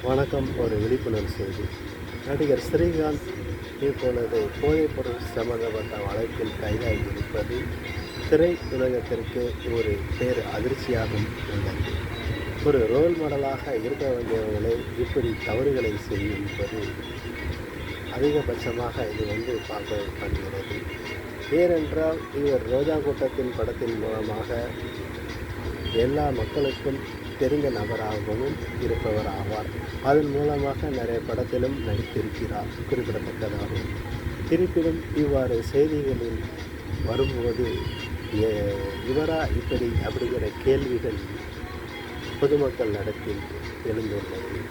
வணக்கம். ஒரு விழிப்புணர்வு செய்தி. நடிகர் ஸ்ரீகாந்த் இப்பொழுது போதைப்பொருள் சம்பந்தப்பட்ட வழக்கில் கைதாகி இருப்பது திரை உலகத்திற்கு ஒரு பேர் அதிர்ச்சியாகவும் உள்ளது. ஒரு ரோல் மாடலாக இருக்க வேண்டியவர்களை இப்படி தவறுகளை செய்யும்பது அதிகபட்சமாக இது பார்க்கப்படுகிறது. ஏனென்றால் இவர் ரோஜா கூட்டத்தின் படத்தின் மூலமாக எல்லா மக்களுக்கும் தெரிந்த நபராகவும் இருப்பவர் ஆவார். அதன் மூலமாக நிறைய படத்திலும் நடித்திருக்கிறார், குறிப்பிடத்தக்கதாகும். இருப்பினும் இவ்வாறு செய்திகளில் வரும்போது இவரா இப்படி அப்படிங்கிற கேள்விகள் பொதுமக்கள் நடத்தில் எழுந்துள்ளது.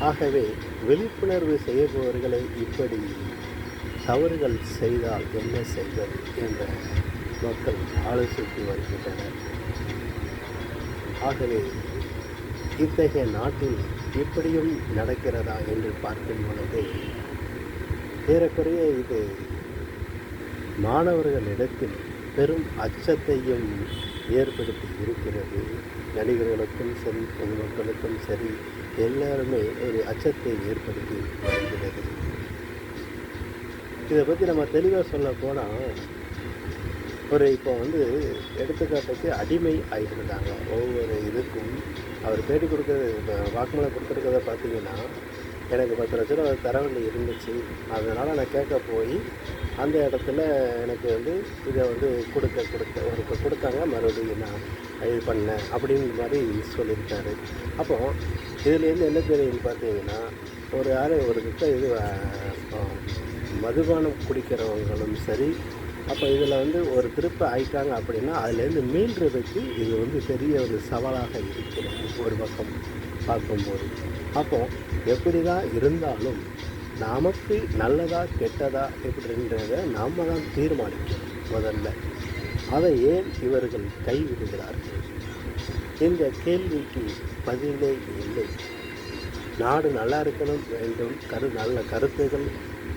ஆகவே விழிப்புணர்வு செய்பவர்களை இப்படி தவறுகள் செய்தால் என்ன செய்வது என்ற மக்கள் ஆலோசித்து வருகின்றனர். ஆகவே இத்தகைய நாட்டில் இப்படியும் நடக்கிறதா என்று பார்க்கும் பொழுது ஏறக்குறைய இது மாணவர்களிடத்தில் பெரும் அச்சத்தையும் ஏற்படுத்தி இருக்கிறது. நடிகர்களுக்கும் சரி, பொதுமக்களுக்கும் சரி, எல்லாருமே ஒரு அச்சத்தை ஏற்படுத்தி வருகிறது. இதை பற்றி நம்ம தெளிவாக சொல்ல போனால், இப்போ எடுத்துக்காட்டுக்கு அடிமை ஆகியிருந்தாங்க. ஒவ்வொரு இதுக்கும் அவர் பேட்டி கொடுக்குறது, வாக்குமூலம் கொடுத்துருக்கிறத பார்த்தீங்கன்னா, எனக்கு 10 லட்ச ரூபா தர வேண்டி இருந்துச்சு, அதனால் நான் கேட்க போய் அந்த இடத்துல எனக்கு இதை கொடுத்தாங்க, மறுபடியும் நான் இது பண்ணேன் அப்படிங்கிற மாதிரி சொல்லியிருக்காரு. அப்போது இதுலேருந்து என்ன தெரியுதுன்னு பார்த்தீங்கன்னா, ஒரு இது மதுபானம் குடிக்கிறவங்களும் சரி, அப்போ இதில் ஒரு திருப்ப ஆயிட்டாங்க அப்படின்னா அதுலேருந்து மீள்றதுக்கு இது பெரிய ஒரு சவாலாக இருக்கிறது ஒரு பக்கம் பார்க்கும்போது. அப்போது எப்படி தான் இருந்தாலும் நமக்கு நல்லதா கெட்டதா எப்படின்றத நாம் தான் தீர்மானிக்கணும் முதல்ல. அதை ஏன் இவர்கள் கைவிடுகிறார்கள்? இந்த கேள்விக்கு பதிலே இல்லை. நாடு நல்லா இருக்கணும் வேண்டும், நல்ல கருத்துகள்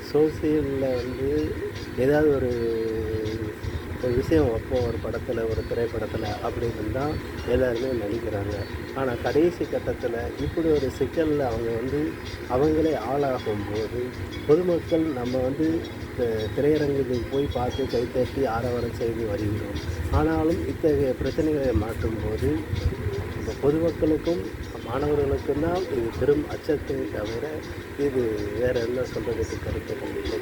சோசியலில் ஏதாவது ஒரு விஷயம் வைப்போம் ஒரு படத்தில், ஒரு திரைப்படத்தில் அப்படின்னு தான் எல்லாருமே நடிக்கிறாங்க. ஆனால் கடைசி கட்டத்தில் இப்படி ஒரு சிக்கலில் அவங்க அவங்களே ஆளாகும்போது பொதுமக்கள் நம்ம திரையரங்குக்கு போய் பார்த்து கைத்தட்டி ஆரவாரம் செய்து வருகிறோம். ஆனாலும் இத்தகைய பிரச்சனைகளை மாற்றும்போது பொதுமக்களுக்கும் மாணவர்களுக்கும் தான் இது பெரும் அச்சத்தை தவிர இது வேறு என்ன சொல்கிறதுக்கு கருத்துக்கள் இல்லை.